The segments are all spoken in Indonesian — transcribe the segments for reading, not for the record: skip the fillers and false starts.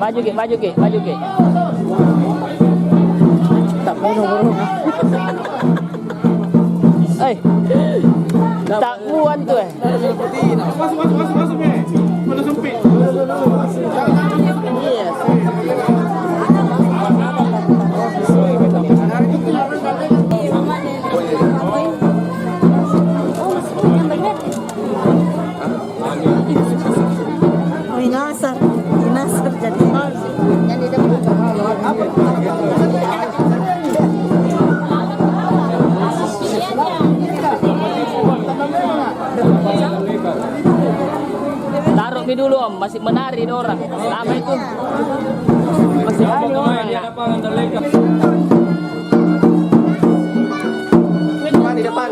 maju Ki, maju Ki, maju Ki. Tak burung. Tak buan tuh Masuk Mana sempit. Yes. Inasar jadi yang di depan. Taruh mi dulu Om, masih menari nih orang. Lama itu. Masih ada orang ya. Di depan.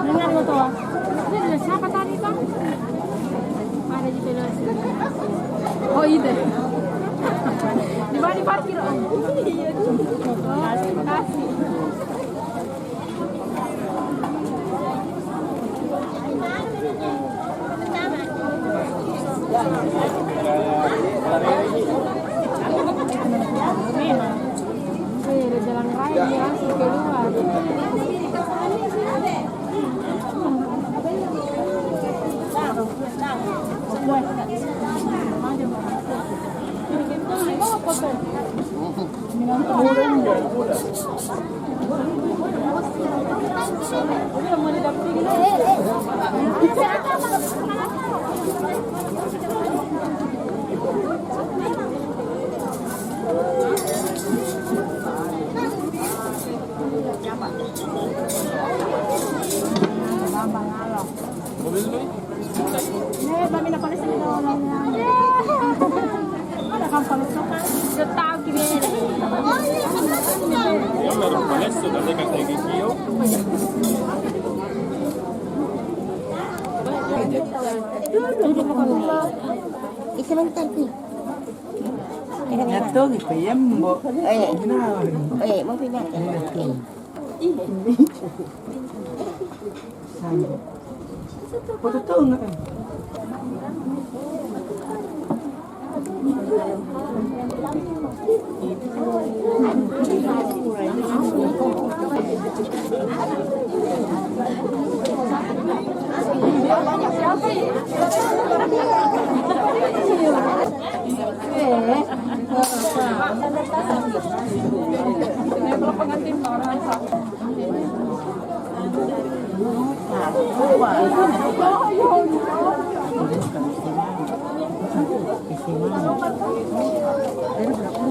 Dengar mo to. Siapa tadi bang? Ada di teras. Oh itu. Di mana di parkir? Oh, terima kasih. Ada jalan raya dia langsung keluar. Io mi rompo adesso da te che io. Sebentar nih. Nyatu gitu ya, Mbok. Mau pindah. Foto tuh enggak kan?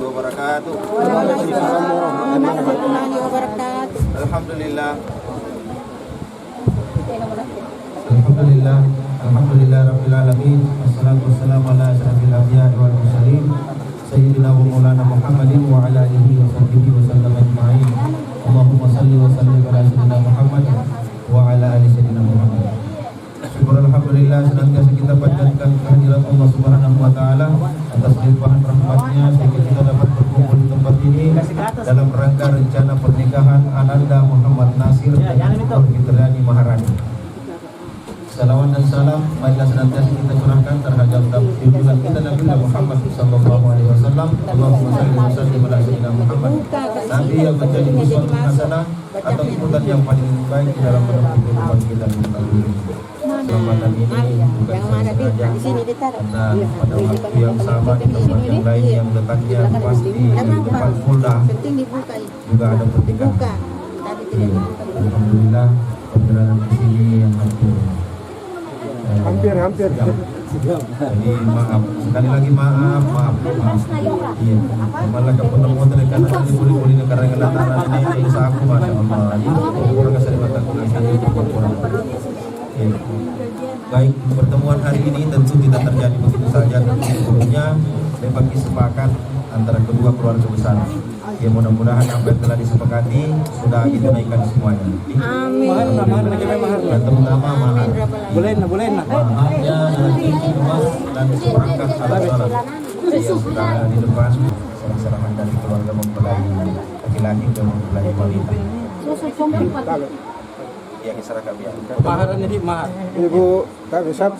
Wabarakatuh. Alhamdulillah. Alhamdulillah. Alhamdulillah rabbil alamin. Wassalatu wassalamu ala asyrafil anbiya'i wal mursalin sayyidina wa maulana Muhammadin wa ala alihi wa sahbihi wa sallam ajma'in. Allahumma salli wa sallim ala sayyidina Muhammad wa ala ali sayyidina Muhammad. Syukur alhamdulillah senantiasa kita panjatkan kehadirat Allah Subhanahu wa taala atas limpahan rahmatnya sehingga kita dapat berkumpul di tempat ini dalam rangka rencana pernikahan Ananda Muhammad Nasir dan Fitriani Maharani. Salawat dan salam marilah senantiasa kita curahkan terhadap junjungan kita Nabi Muhammad sallallahu alaihi wasallam. Allahumma shalli wa sallim ala sayyidina Muhammad. Nabi yang menjadi uswatun hasanah atau ikutan yang paling baik di dalam menempuh kehidupan kita ini. Ramadan ini bukan saja karena pada waktu yang sama di tempat yang lain yang letaknya pasti di depan Polda juga ada pernikahan. Alhamdulillah perjalanan ke sini yang hampir. Jadi maaf sekali lagi maaf. Iya. Malah ketemu terkena tadi boleh negara ngelataran ini sa aku masya Allah. Ini orang kasar mata kurang. Baik, pertemuan hari ini tentu tidak terjadi begitu saja. Sebelumnya memang sepakat antara kedua keluarga besar. Ya mudah-mudahan apa yang telah disepakati sudah ditunaikan semuanya. Amin. Dan terutama mahar. Boleh nah. Maharnya nanti emas dan seperangkat alat-alat yang sudah di depan serah-serahan dari keluarga mempelai laki-laki dan mempelai wanita. Yang diserahkan ya. Maharannya di mahar. Ibu Kak Besar,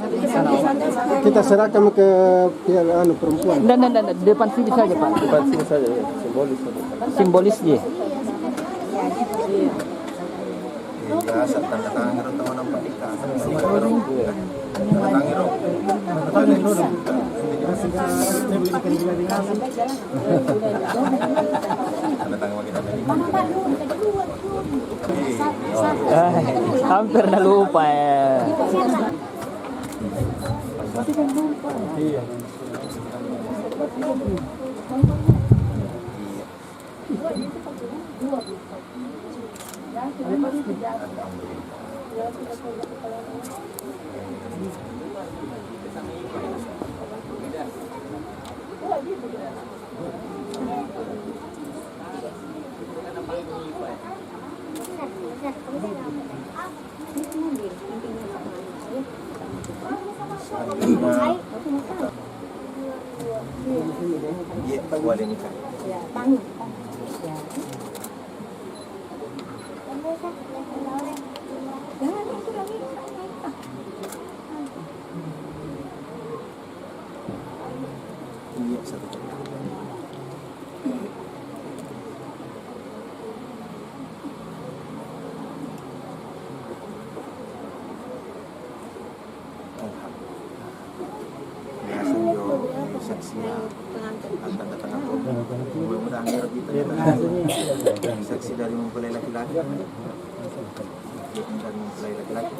kita serahkan ke pihak perempuan. Dan depan sini saja Pak. Depan sini saja, ya. Simbolis dia. Biasa tanda tangan ngerong teman nampak nikah. Tanda tangan ngerong. Tanda tangan makin ada nikah. Hampir dah lupa ya. Iya. Iya, boleh nikah. Iya, satu. Saksinya akan datang aku mudah-mudahan kita ya saksi dari mempelai laki-laki dari mempelai laki-laki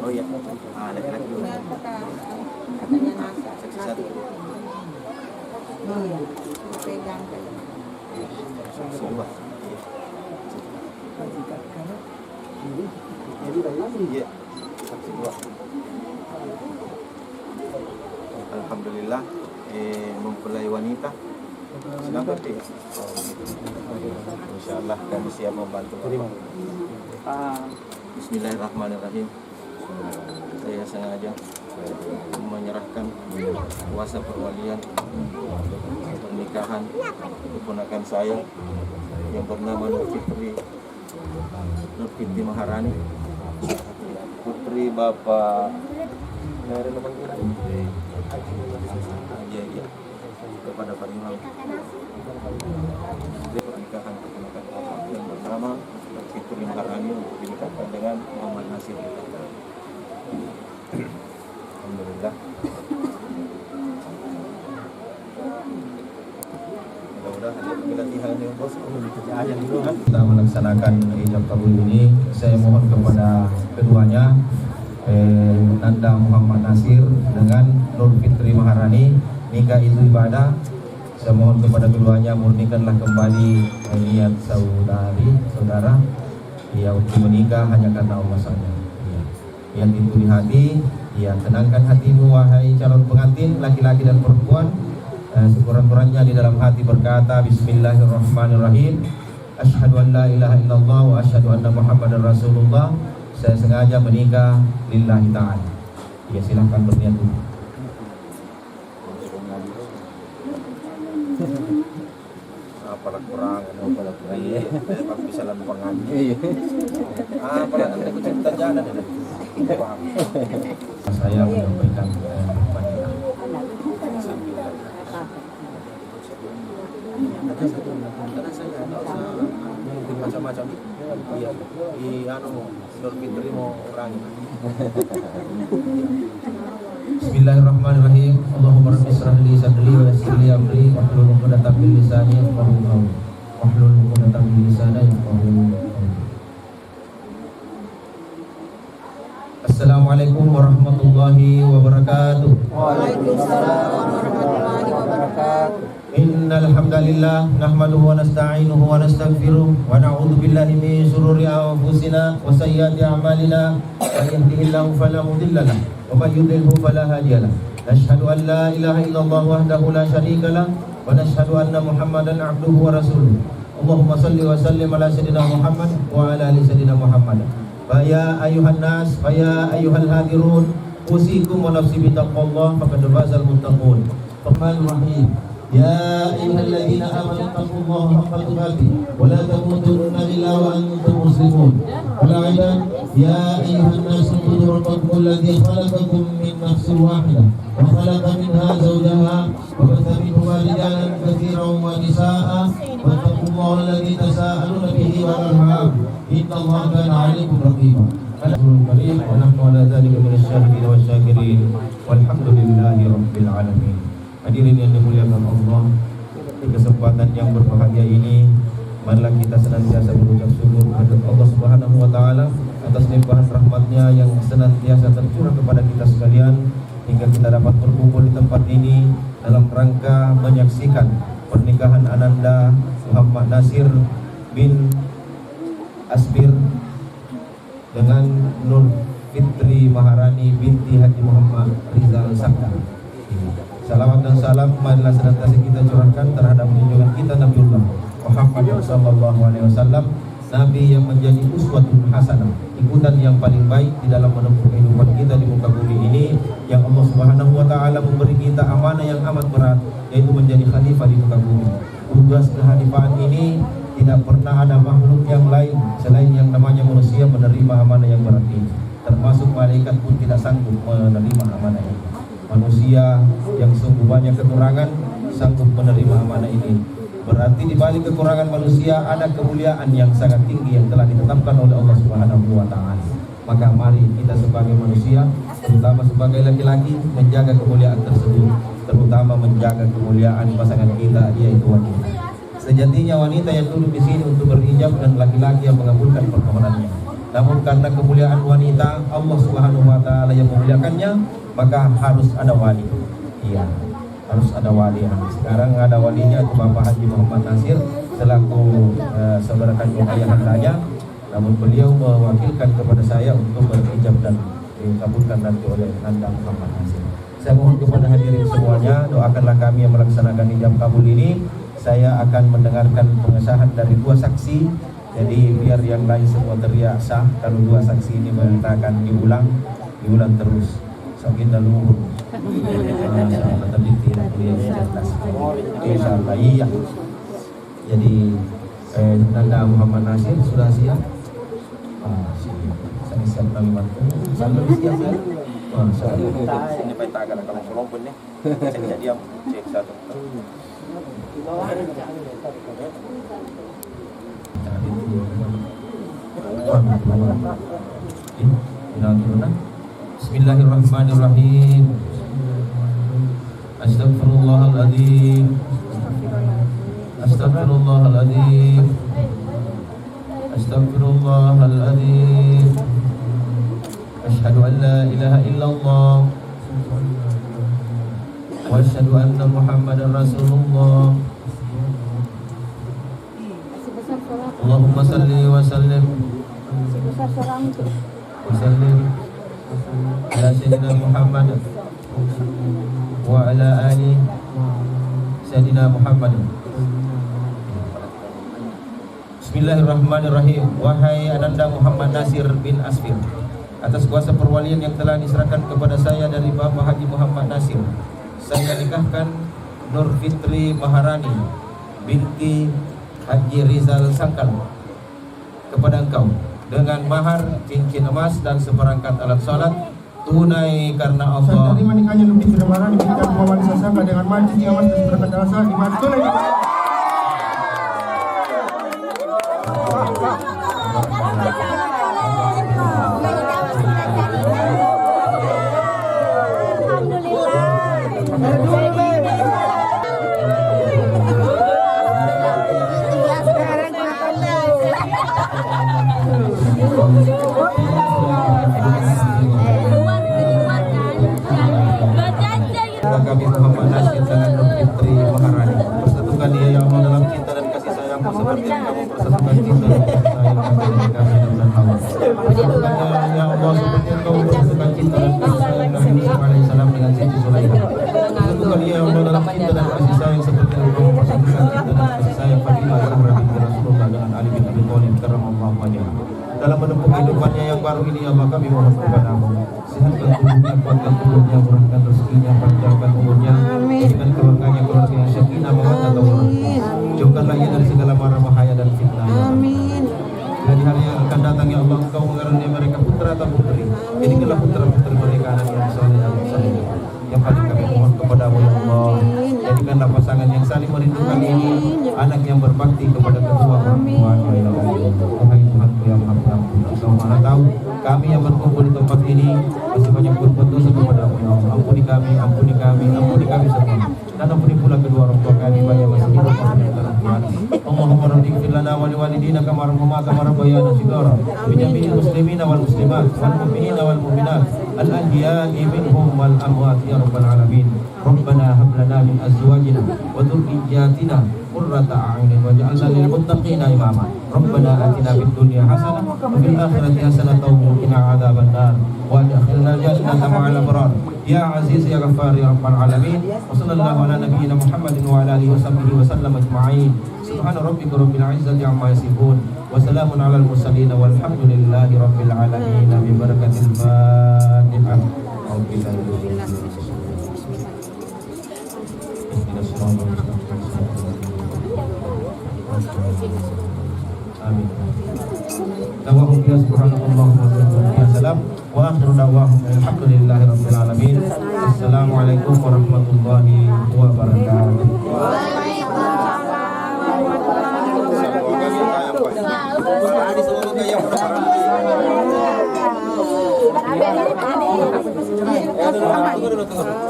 oh iya laki-laki dulu saksi satu saksi dua iya saksi dua. Alhamdulillah mempelai wanita. Silakan deh. Insyaallah kami siap membantu. Bismillahirrahmanirrahim. Saya sengaja menyerahkan kuasa perwalian pernikahan keponakan saya yang bernama Nur Fitri Maharani, putri Bapak iya kepada Pak Imam pernikahan keponakan Bapak yang bernama Nur Fitri Maharani dinikahkan dengan Muhammad Nasir. Alhamdulillah. Kita melaksanakan ijab kabul ini, saya mohon kepada keduanya Nanda Muhammad Nasir dengan Nur Fitri Maharani, nikah itu ibadah. Saya mohon kepada keduanya murnikanlah kembali niat saudara ya untuk menikah hanya karena Allah saja. Yang itu di hati, ya tenangkan hatimu wahai calon pengantin laki-laki dan perempuan. Sekurang-kurangnya di dalam hati berkata Bismillahirrahmanirrahim. Asyhadu an la ilaha illallah wa asyhadu anna Muhammadar Rasulullah. Saya sengaja menikah lillahi ta'ala. Ya silahkan berniat dulu. Apalah kurang, apalah kurang. Iya, Pak bisa lalu pengaji. Iya. Apalah nanti aku cerita jalan ada. Saya menyampaikan macam-macam iya di Nur Fitri mau orang. Bismillahirrahmanirrahim. Allahumma rabbi israh li sadri wa yassir li amri wahlul 'uqdatam min lisani yafqahu qawli. Wahlul 'uqdatam min lisani yafqahu qawli. Assalamualaikum warahmatullahi wabarakatuh. Waalaikumsalam warahmatullahi wabarakatuh. Innal hamdalillah nahmaduhu wa nasta'inuhu wa nastaghfiruh wa na'udzu billahi min shururi anfusina wa sayyiati a'malina. Man yahdihillahu fala mudilla lahu wa man yudlilhu fala hadiya lahu. Nashhadu an la ilaha illallah wahdahu la syarika lahu wa nashhadu anna Muhammadan 'abduhu wa rasuluh. Allahumma shalli wa sallim ala sayyidina Muhammad wa ala ali sayyidina Muhammad. Fa ya ayyuhan nas, fa ya ayyuhal hadirun, usikum wa nafsi bi taqwallah faqad fazal muttaqun. Rahmanur Rahim. Ya ayyuhalladzina amanu taqullaha haqqa tuqatih wa la tamutunna illa wa antum muslimun. Qul ya ayyuhan nasu ubudu rabbakum alladzi khalaqakum min nafsin wahidah wa khalaqa minha zawjaha wa batha minhuma rijalan katsiran wa nisaa'a wattaqullaha alladzi tasaaluna bihi wal arham innallaha kana 'alaykum raqiba. Alhamdulillahil karim wa nahnu 'ala dzalika minasyahidin wasyakirin walhamdulillahi rabbil alamin. Hadirin yang dimuliakan Allah, di kesempatan yang berbahagia ini, marilah kita senantiasa berucap syukur kepada Allah Subhanahu wa taala atas limpahan rahmatnya yang senantiasa tercurah kepada kita sekalian hingga kita dapat berkumpul di tempat ini dalam rangka menyaksikan pernikahan Ananda Muhammad Nasir bin Asbir dengan Nur Fitri Maharani binti Haji Muhammad Rizal Sakar. Salawat dan salam marilah senantiasa kita curahkan terhadap junjungan kita Nabiullah Muhammad sallallahu alaihi wasallam Nabi yang menjadi uswatun hasanah, ikutan yang paling baik di dalam menempuh kehidupan kita di muka bumi ini, yang Allah Subhanahu wa taala memberi kita amanah yang amat berat, yaitu menjadi khalifah di muka bumi. Tugas kehalifaan ini tidak pernah ada makhluk yang lain selain yang namanya manusia menerima amanah yang berat ini. Termasuk malaikat pun tidak sanggup menerima amanah ini. Manusia yang sungguh banyak kekurangan sanggup menerima amanah ini. Berarti di balik kekurangan manusia ada kemuliaan yang sangat tinggi yang telah ditetapkan oleh Allah Subhanahu wa taala. Maka mari kita sebagai manusia, terutama sebagai laki-laki, menjaga kemuliaan tersebut, terutama menjaga kemuliaan pasangan kita, yaitu wanita. Sejatinya wanita yang duduk di sini untuk berhijab dan laki-laki yang mengabulkan permohonannya. Namun karena kemuliaan wanita, Allah Subhanahu wa taala yang memuliakannya, maka harus ada wali. Iya, harus ada wali. Sekarang ada walinya, itu Bapak Haji Muhammad Nasir selaku saudara kandung ayah handanya. Namun beliau mewakilkan kepada saya untuk berhijab dan dikabulkan nanti oleh Anda Muhammad Nasir. Saya mohon kepada hadirin semuanya, doakanlah kami yang melaksanakan hijab kabul ini. Saya akan mendengarkan pengesahan dari dua saksi. Jadi biar yang lain semua teriak sah. Kalau dua saksi ini mengatakan diulang terus. Sakinah luhur. Terliti dan kuliah cerdas. Insyaallah iya. Jadi Nanda Muhammad Nasir sudah siap? Saya siap kami bantu. Saya siap ya. Ini pak tak kalau kelompok nih. Saya diam cek satu. Bismillahirrahmanirrahim. Astagfirullahaladzim. Astagfirullahaladzim. Astagfirullahaladzim. Asyhadu an la ilaha illallah wa asyhadu anna Muhammadan Rasulullah. Allahumma salli wa sallim ala sayyidina Muhammad wa ala ali sayyidina Muhammad. Bismillahirrahmanirrahim. Wahai Ananda Muhammad Nasir bin Asfir, atas kuasa perwalian yang telah diserahkan kepada saya dari Bapak Haji Muhammad Nasir, saya nikahkan Nur Fitri Maharani binti Haji Rizal Sangkal kepada engkau dengan mahar cincin emas dan seperangkat alat sholat tunai karena Allah. Saya terima nikahnya Nur Fitri Maharani binti Haji Muhammad Rizal Sangkal dengan mahar cincin emas dan seperangkat alat sholat di mahar tunai. Kami Muhammad Nasir dengan Nur Fitri Maharani, persatukan dia ya Allah dalam cinta dan kasih sayangmu seperti yang kamu persatukan cinta dan kasih sayang kami dan Allah. Persatukan ya Allah seperti yang kamu persatukan cinta dan kasih sayang Nabi Musa alaihissalam dengan Siti Sulaiman. Persatukan dia ya Allah dalam cinta dan kasih sayang seperti yang kamu persatukan cinta dan kasih sayang Fatimah binti Rasulullah dengan Ali bin Abi Thalib karramallahu wajhahu. Dalam menempuh kehidupannya yang baru ini, Allah kami mohon kepadamu, sehatkan tubuhnya, kuatkan tubuhnya, murahkan rezekinya, panjangkan umurnya, jadikan keluarganya keluarga yang sakinah, mawaddah dan warahmah. Jauhkanlah ia dari segala mara bahaya dan fitnah. Amin. Dan di hari yang akan datang ya Allah, Engkau mengaruniai mereka putra atau putri. Jadikanlah putra-putri mereka anak yang saleh dan saleh. Yang paling kami mohon kepadamu ya Allah, jadikanlah pasangan yang saling merindukan ini anak yang berbakti kepada kedua orang tuanya ya Allah. Wahai Tuhanku yang Maha Pengampun, Engkau Maha tahu kami yang berkumpul di tempat ini masih banyak berbuat dosa kepadamu ya Allah. Ampuni kami semua. Dan ampuni pula kedua orang tua kami bagi yang masih hidup maupun yang telah mati. Allahumma rabb'ighfir lana wa liwalidina kama rabbayana shighara. Bi jami'il muslimina wal muslimat wal mu'minina wal mu'minat al ahya'i minhum wal amwat ya rabbal alamin. Rabbana hab lana min azwajina wa dhurriyyatina قرة أعين واجعلنا للمتقين إماما ربنا آتنا في الدنيا حسنة وفي الآخرة حسنة وقنا عذاب النار وادخلنا الجنة مع الأبرار يا عزيز يا غفار يا رب العالمين وصلى الله على نبينا محمد وعلى آله وصحبه وسلم أجمعين سبحان ربك رب العزة عما يصفون وسلام على المرسلين والحمد لله رب العالمين ببركة الفاتحة أعوذ بالله من الشيطان الرجيم Amin. Dawahum ya subhanallah wa salam wa akhiru dawahum alhamdulillahi rabbil alamin. Assalamualaikum warahmatullahi wabarakatuh.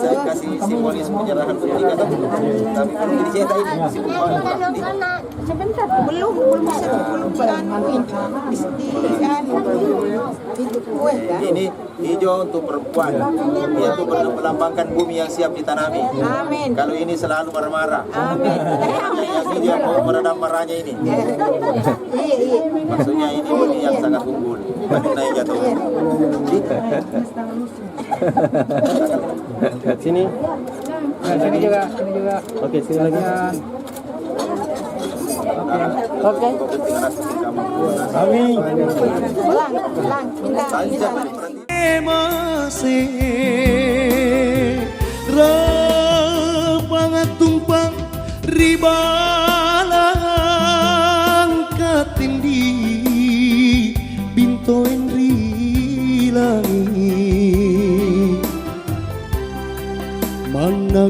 Saya kasih simbolis penyerahan pendidikan tapi belum dicetak ini. Sebentar, belum Ini hijau untuk perempuan, yaitu melambangkan bumi yang siap ditanami. Amin. Kalau ini selalu marah-marah. Amin. Yang ini yang mau meredam marahnya ini. Maksudnya ini bumi yang sangat unggul. Baru naik jatuh. Sini. Sini juga. Oke, sini lagi. Oke. Amin. Pulang. Minta. Rapangat tumpang ribalang katindi binto enri langit mana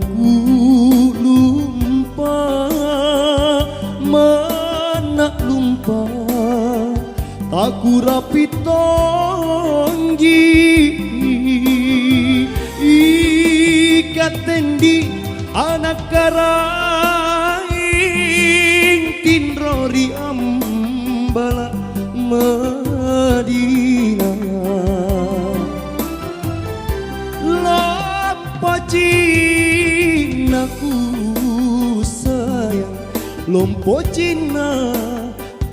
lumpa aku rapi tonggi ikatendi anak karaing tinrori ambala Madinah Cinaku sayang lompo Cina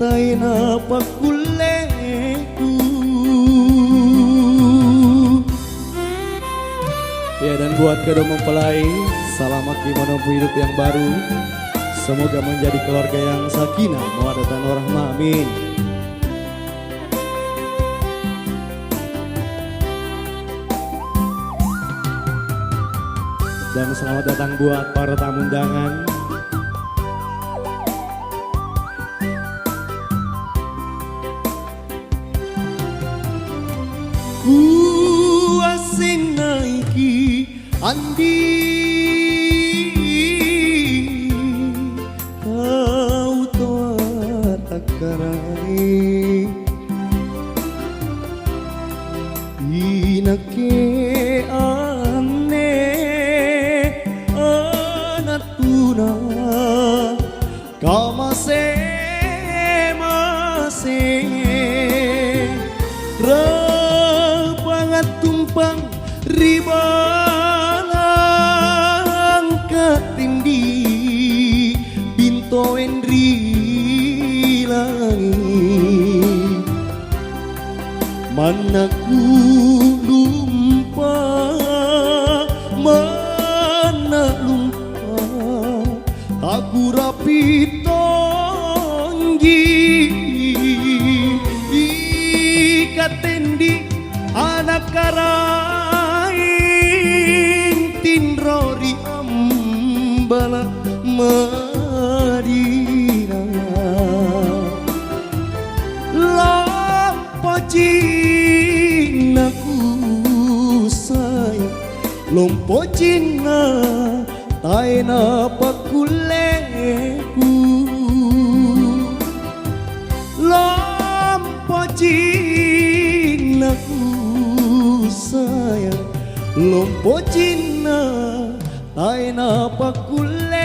taina pakuleku. Ya, dan buat kedua mempelai, selamat menempuh hidup yang baru. Semoga menjadi keluarga yang sakinah, mawaddah warahmah, amin. Dan selamat datang buat para tamu undangan. Kuasin naiki andi kau toa takarai inake kamase rapangat tumpang ribalang katindi binto enri langit mana ku lumpa aku rapi tonggi ikatendi anak karaing tinrori ambala Madinah lampo Cinaku sayang lompo Cina taina pakuleku lampo Cinaku sayang lompo Cina taina pakuleku.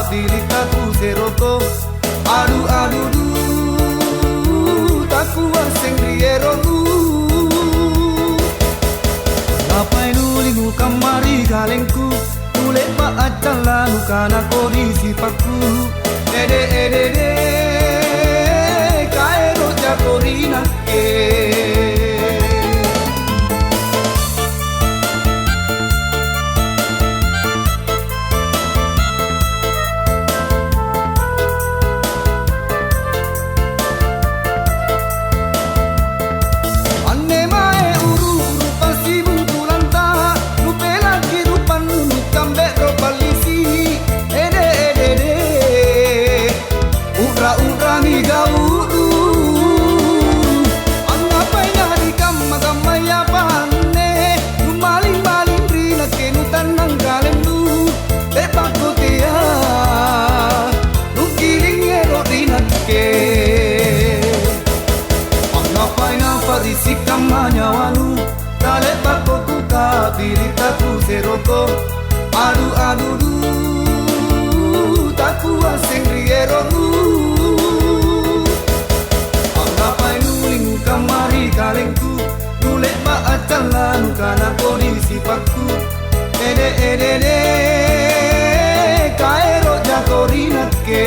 dilita tu seroko adu adu du taku asengriero du ngapai nulingu kamari galengku nule pa acala nukana kori sipaku ede ede de kaero jakorina ke Manyawanu kale bako kuka dirita tu seroko adu adu du taku asengriero du anggapai nulingu kamari kalengku nule ba acala nukana kondisi paku ede ede de kaero jakorina ke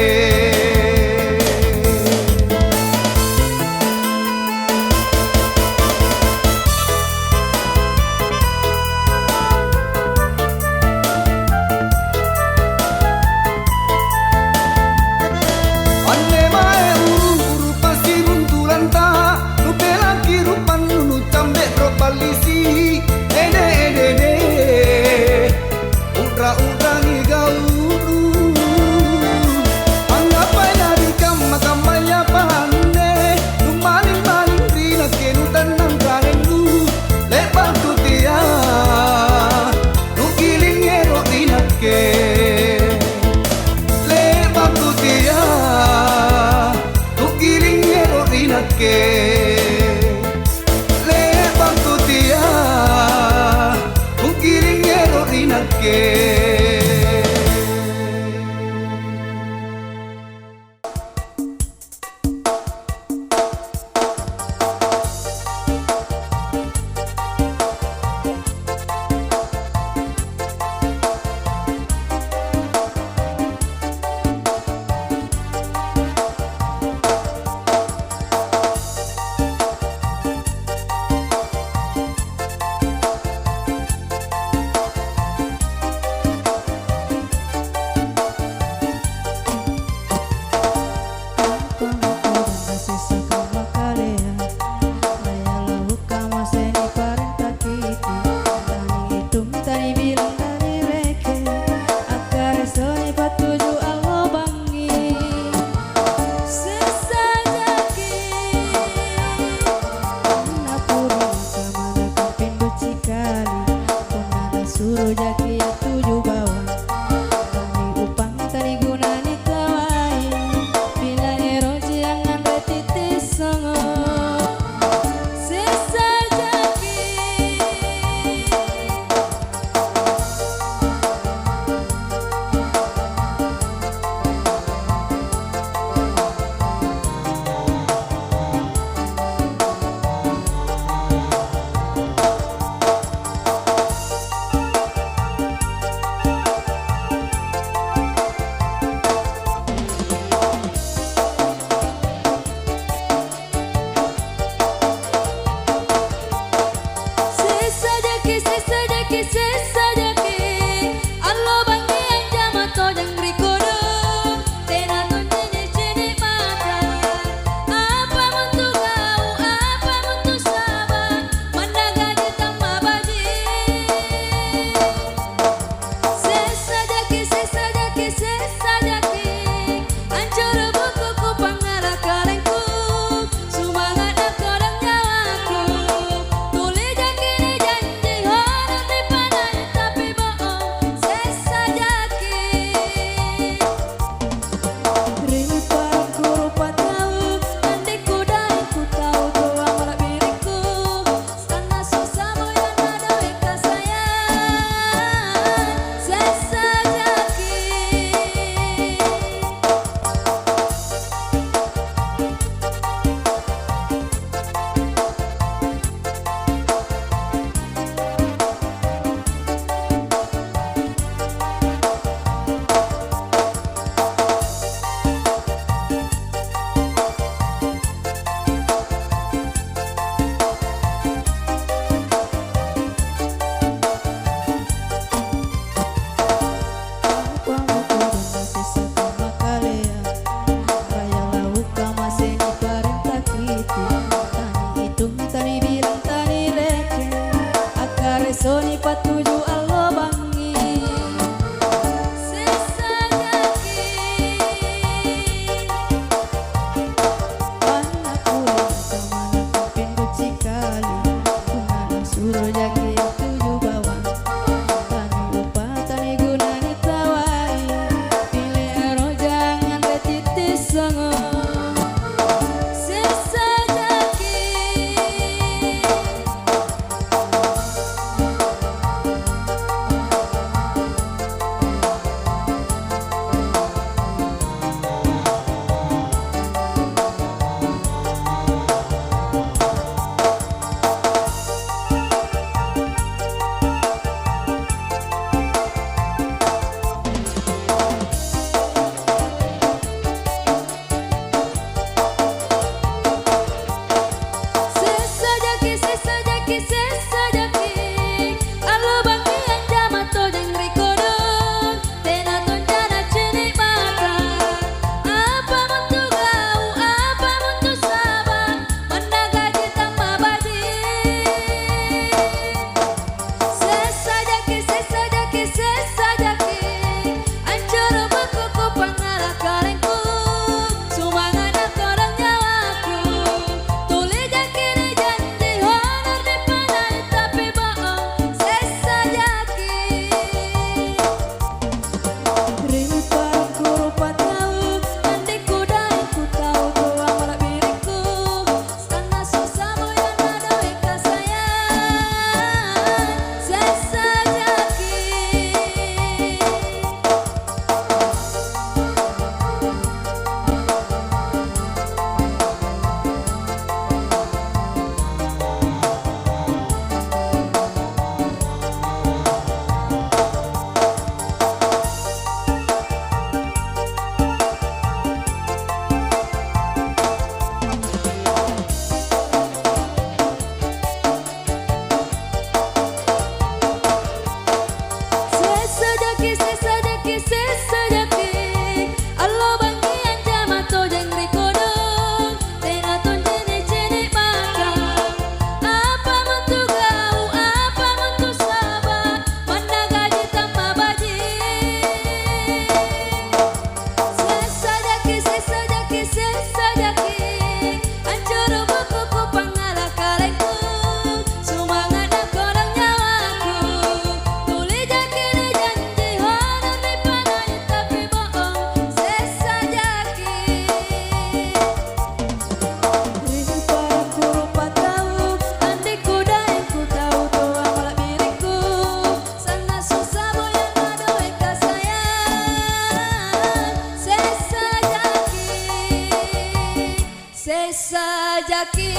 jaki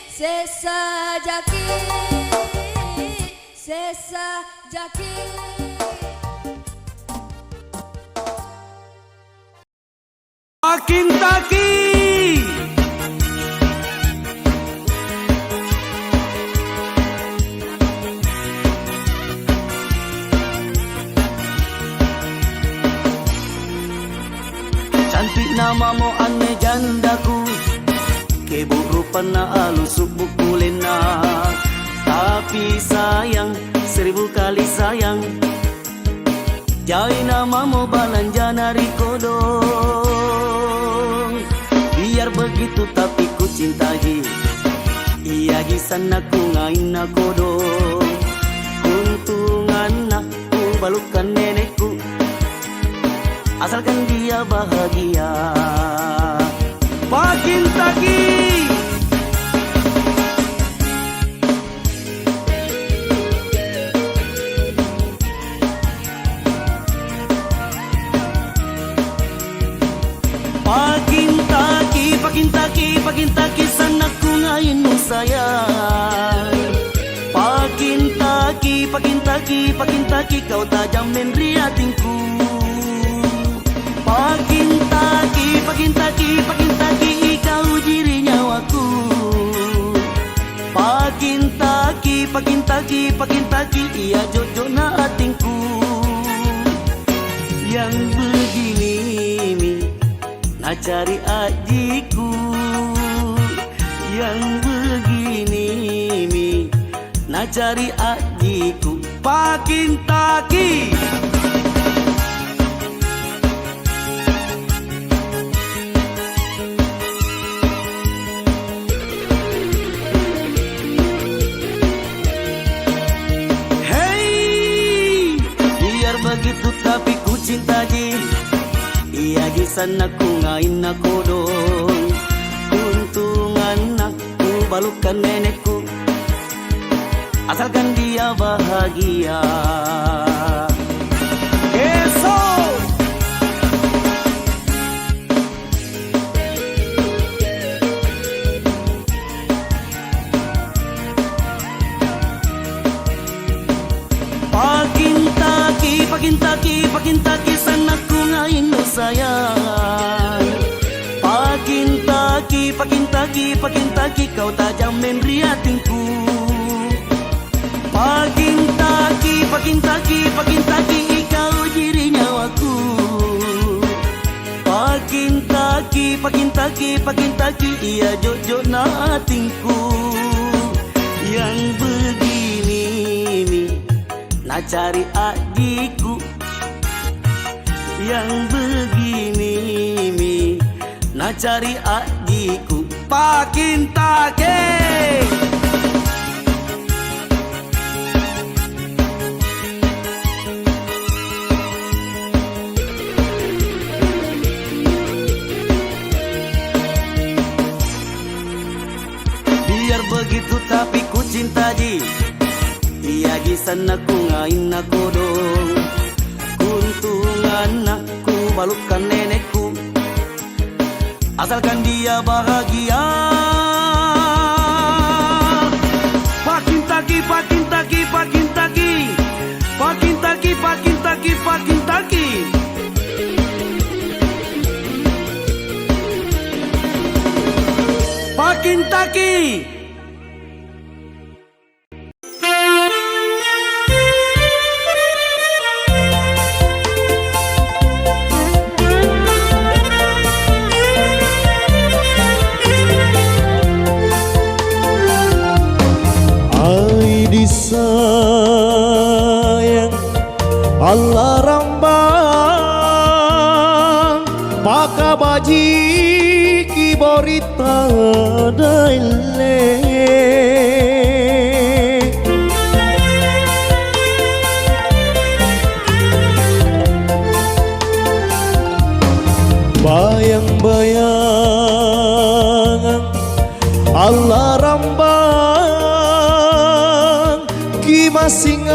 sesa jaki sesa jaki. Makin taki cantik namamu aneh jandaku, keburupan na alusuk bukulena. Tapi sayang, 1000 kali sayang, jai namamu balanjana rikodong. Biar begitu tapi ku cintai, iya gisan aku ngain nakodong. Untungan aku balukan nenekku, asalkan dia bahagia. Makin taki pakin taki sanakku ngayon mo sayang. Pakin taki kau tajam menriatingku. Pakin taki ikaw jiri nyawaku. Pakin taki iya jojo na atingku. Yang begini mi na cari adikku, yang begini mi na cari adikku. Pakin taki hey, biar begitu tapi ku cinta ji. Iya gisan aku ngain nakodong. Untungan aku balukan nenekku, asalkan dia bahagia. Esok pakin taki sanakku ngain mo sayang. Pakin taki kau tajam menriatingku. Pakin taki ikaw jiri nyawaku. Pakin taki iya jojo na atingku. Yang begini mi na cari adikku. Yang begini mi na cari adikku. Pakin taki biar begitu tapi ku cinta ji. Iya gisan aku ngain nakodong. Untungan aku balukan nenekku, asalkan dia bahagia. Pakin taki Pakin taki sayang Allah rambang maka baji kiborita daile bayang-bayangan Allah rambang ki masing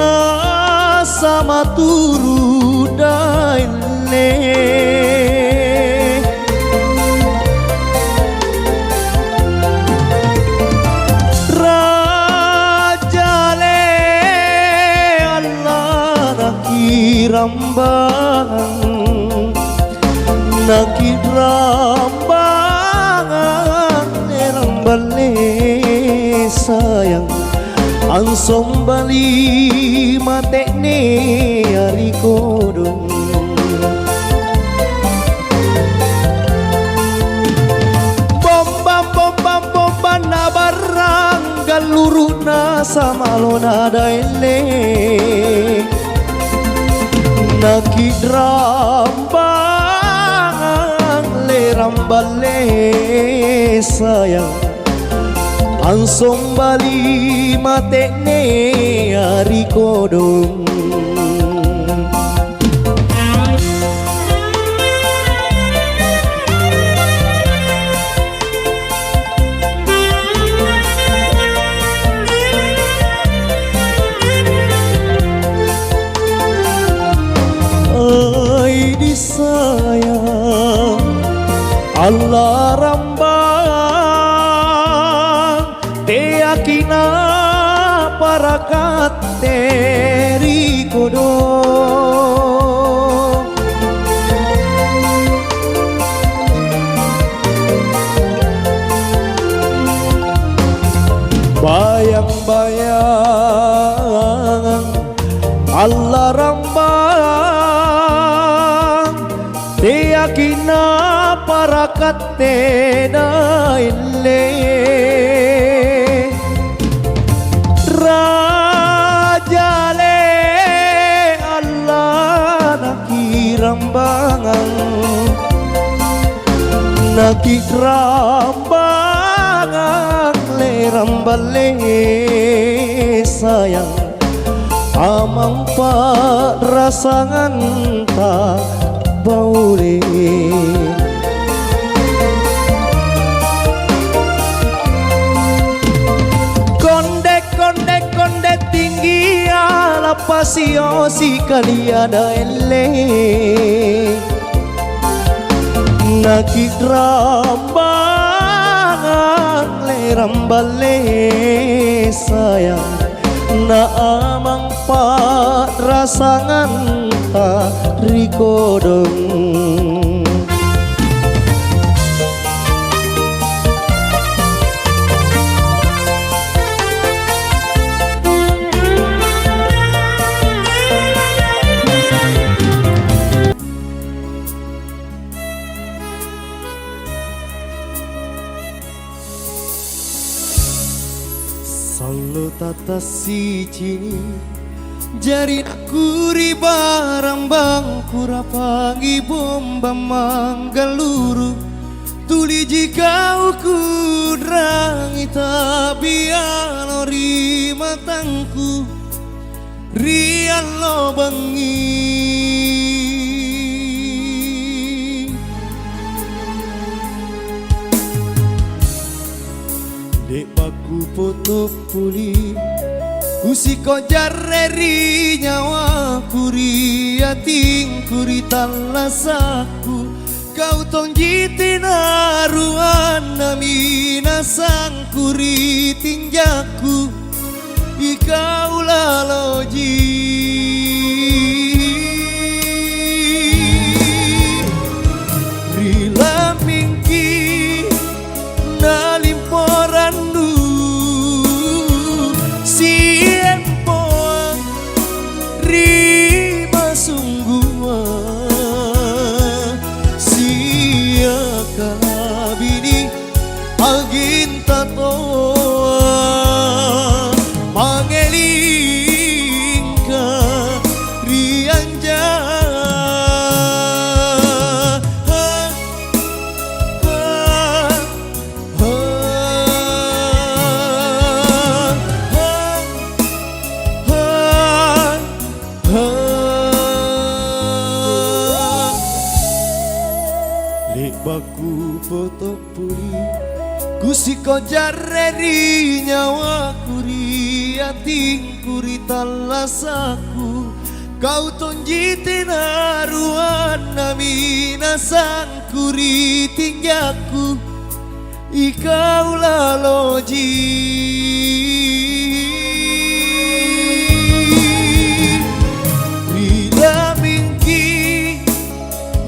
sama turu daile nakit rambangan erang bale sayang ansom bali mate ne ari kodong bomba na barang galuru na samalona daile nakit rambangan lerang bale sayang ansong bali mate ne ari kodong ai di sayang Allah rambang te akina parakat teri kodo bayang-bayang Allah rambang te akina parakat te daile rajale Allah nakirambangan nakirambangan lerambale sayang amang rasangan tak baule konde tinggi ala pasio si kaliada ele nakit rambangan lerambale sayang na amang rasangan ta rikodong salo tata siji jari kuri barang bang kurapangi bomba manggaluru tuli jika ukudrangi tabiano ri matangku rian lo bengi dek baku foto puli kusiko jarreri nyawa kuri ating kuri talasaku kau tonjiti naruan namina sang kuri tinjaku ikau laloji rila mingki nalimporandu sien poang rima sungguhan sia kalabini aginta toa mangelingka rianja baku foto puri kusiko jarreri nyawa kuri ating kuri talasaku kau tonjiti naruan namina sang kuri tingjaku ikau laloji bila mingki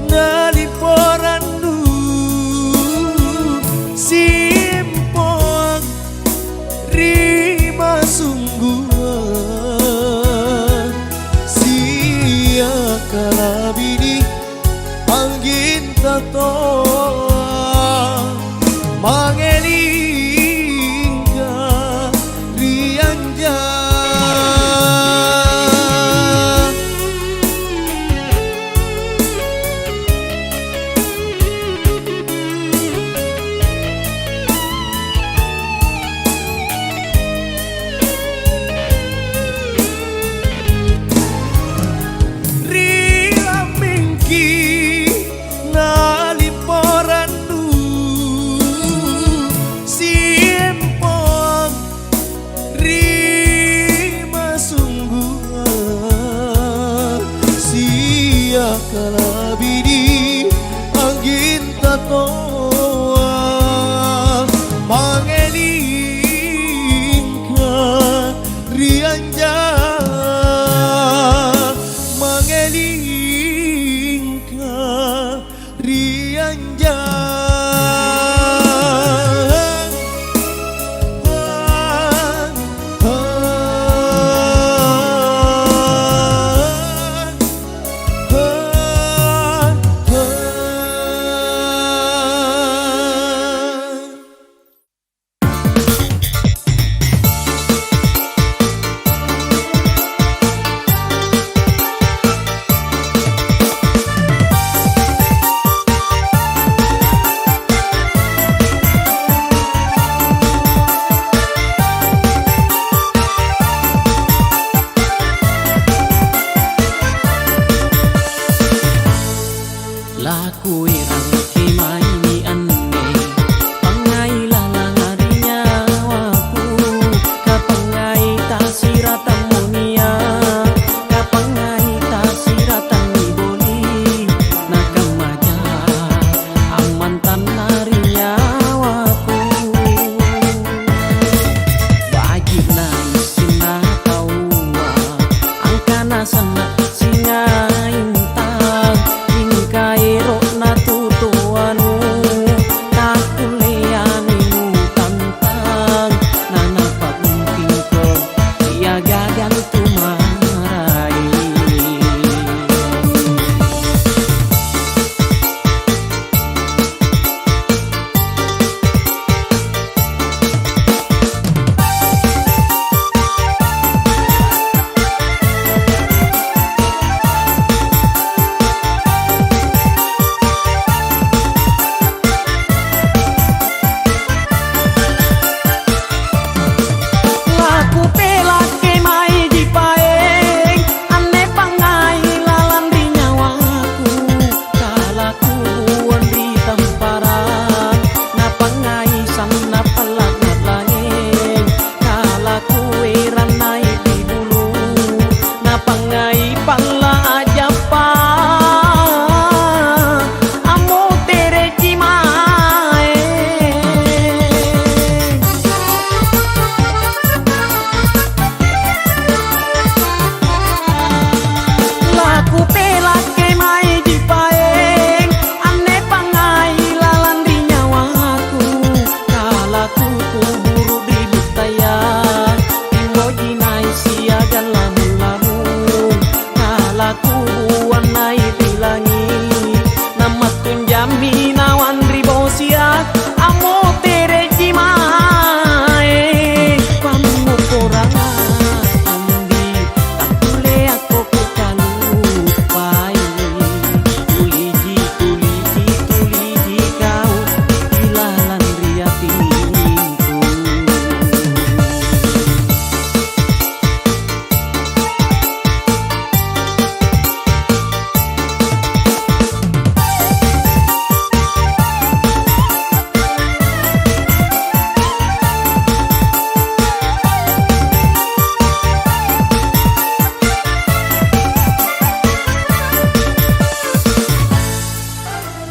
naliporan angin tatoa mangelingga rianja. Kalabidi angin tatoa mangelingka rianja, mangelingka rianja. Laku irang kimaini ane pangai lalang harinya waku kapangai tasiratan munia kapangai tasiratan iboli nakamaja amantan harinya waku wajib naisina taua angkana sana singa intang kairo na tutuanu nakuleaninu tantang nanapagungking ko iagagan tumaray.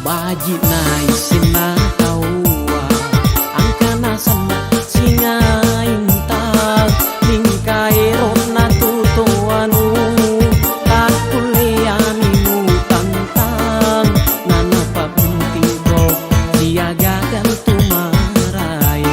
Baji naisina taua angkana sana singa intang lingkairo na tutuanu kakuleaninu tantang nanapagungking ko diagagan tumaray.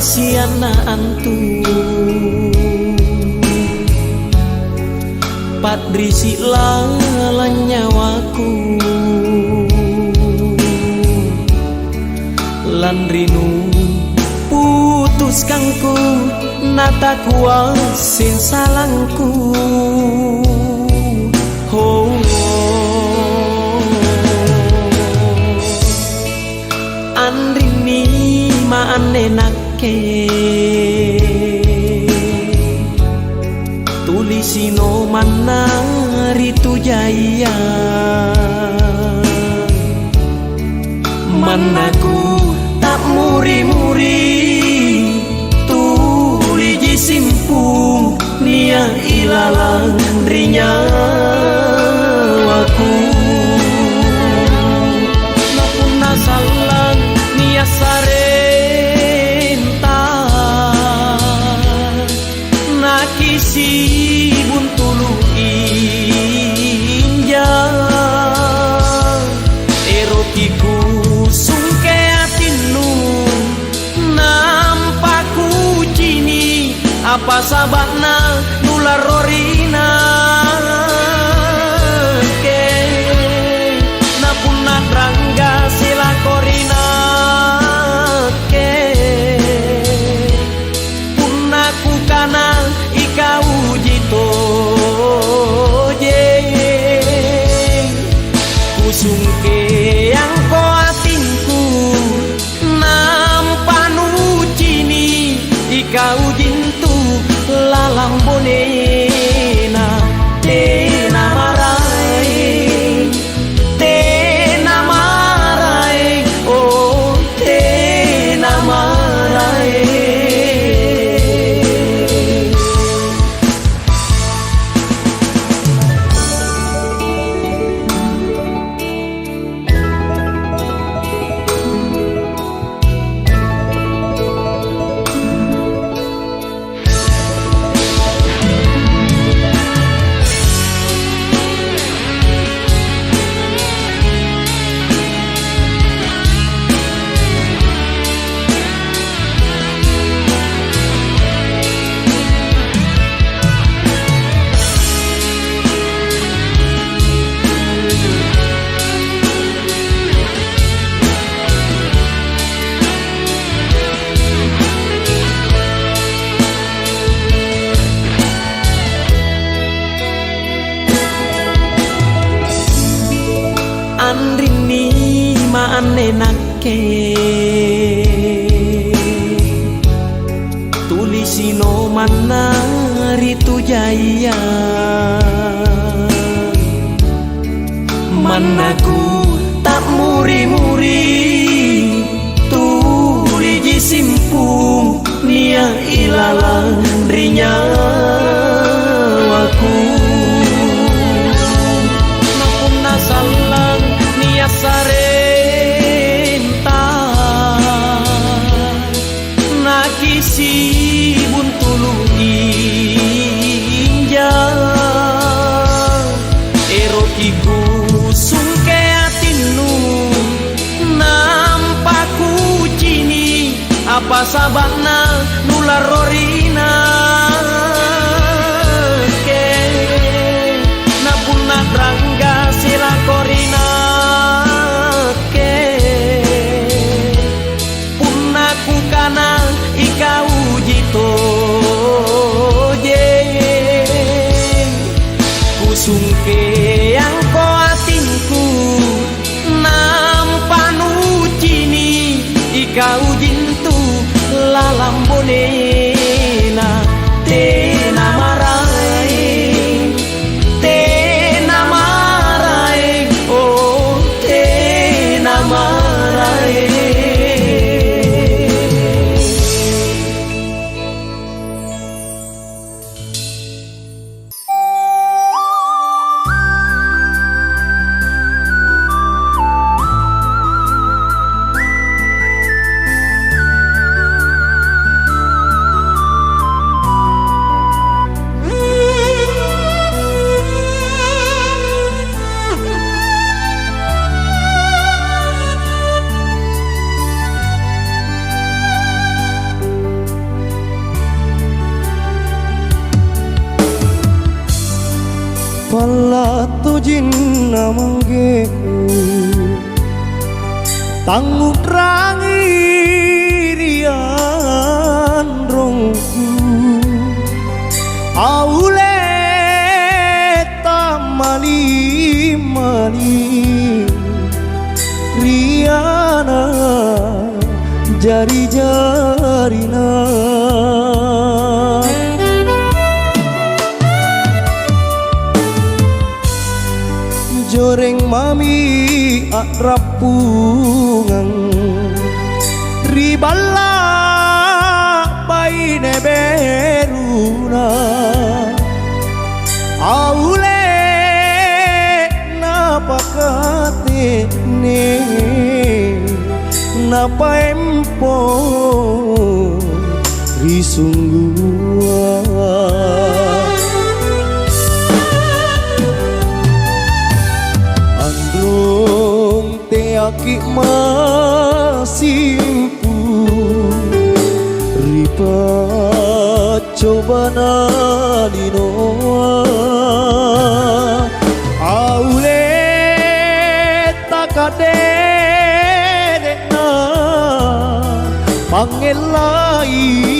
siana antu Padrisi lala nyawaku Lan rinu putus kangku nata kuasin salangku oh, andrini maanenakke tulisino manari tujaya manaku tak muri-muri tuliji simpung nia ilalang rinyawaku napun nasalang nia sarenta nakisi buntulu inja erotiku sungke atinu nampaku cini apa sabakna nular rorina ke napun natrangga sila korina ke punaku kana ikau jito je kusungke yang koatinku nampanu cini ikau jintu lalang bonena tena marai oh tena marai andrini maanenakke tulisino manari tujaya manaku tak muri-muri tuliji simpung nia ilalang rinyawaku napun nasalang nia sarenta nakisi buntulu inja erotiku sungke atinu nampaku cini apa sabakna nular rorina ke napun natrangga sila korina ke punaku kana ikau jito je kusungke yang koatinku nampanu cini ikau jintu lalang bonena tena marai oh tena marai Falla tujin namangge Tangut rangi rian rongku Aule tamali mali riana jari-jarina Joreng mami akrapungan riballa baine beruna aule napakate ne napa empo risunggua androng te aki masimpu ripa coba nalinoa aule takade pangelai